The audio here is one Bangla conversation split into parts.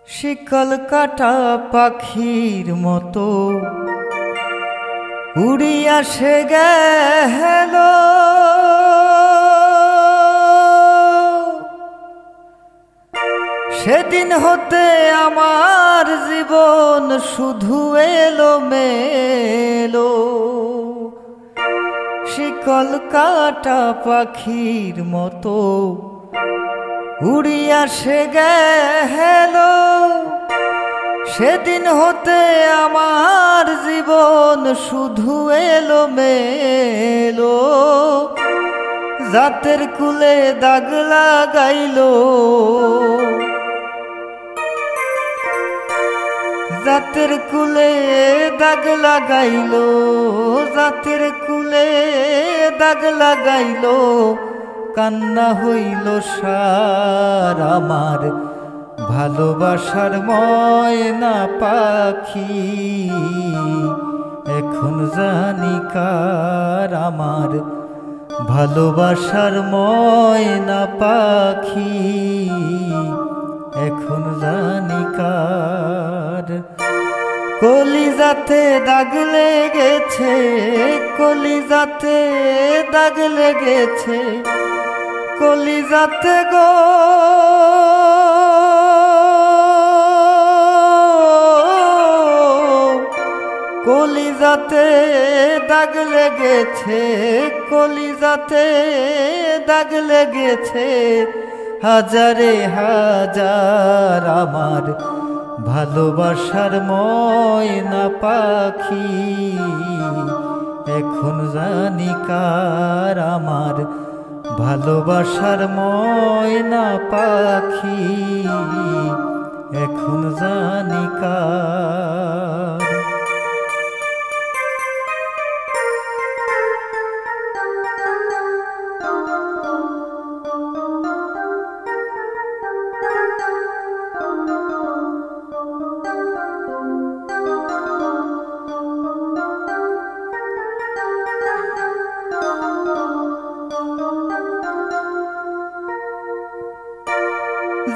শিকল কাটা পাখির মতো উড়িয়া সে গেল, সেদিন হতে আমার জীবন শুধু এলো মেলো। শিকল কাটা পাখির মতো উড়িয়া সে গেল, সেদিন হতে আমার জীবন শুধু এলো মেলো। জাতের কুলে দাগ লাগাইলো, জাতের কুলে দাগ লাগাইলো, জাতের কুলে দাগ লাগাইলো। কান্না হইল সার আমার ভালোবাসার ময়না পাখি, এখন জানি কার আমার ভালোবাসার ময়না পাখি, এখন জানি কার। কলিজাতে দাগ লেগেছে, কলিজাতে দাগ লেগেছে, কলিজাতে গো কলিজাতে দাগ লেগেছে, কলিজাতে দাগ লেগেছে। হাজারে হাজার আমার ভালোবাসার ময়না পাখি, এখন জানি কার আমার ভালোবাসার ময়না পাখি, এখন জানি কার।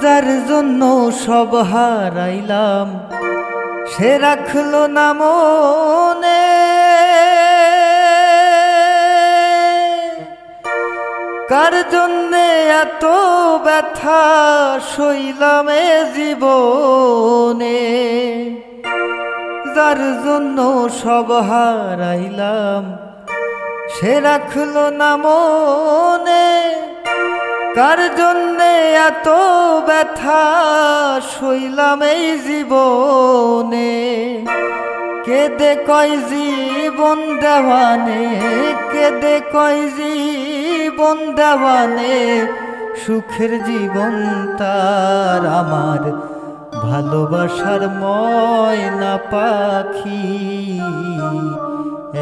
যার জন্য সব হারাইলাম সে রাখলো না মনে, কার জন্যে এত ব্যথা সইলাম এ জীবনে। যার জন্য সব হারাইলাম সে রাখলো না মনে, কার জন্যে এত ব্যথা সইলাম এই জীবনে। কেদে কয় জীবন দেওয়ানে, কেদে কয় জীবন দেওয়ানে, সুখের জীবন তার আমার ভালোবাসার ময়না পাখি,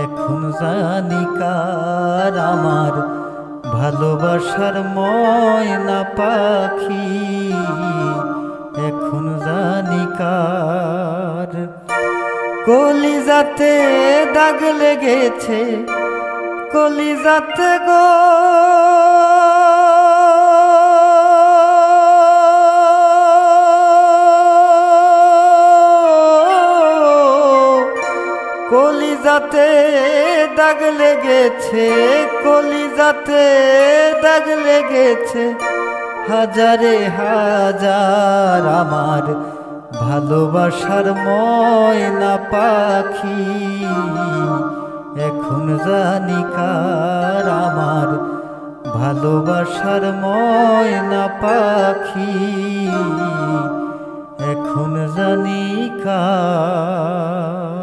এখন জানি কার আমার ভালোবাসার ময়না পাখি, এখন জানি কার। কলিজাতে দাগ লেগেছে, কলিজাতে গো কলিজাতে দাগ লেগেছে, কলিজাতে দাগ লেগেছে। হাজারে হাজার আমার ভালোবাসার ময়না পাখি, এখন জানি কার আমার ভালোবাসার ময়না পাখি, এখন জানি কার।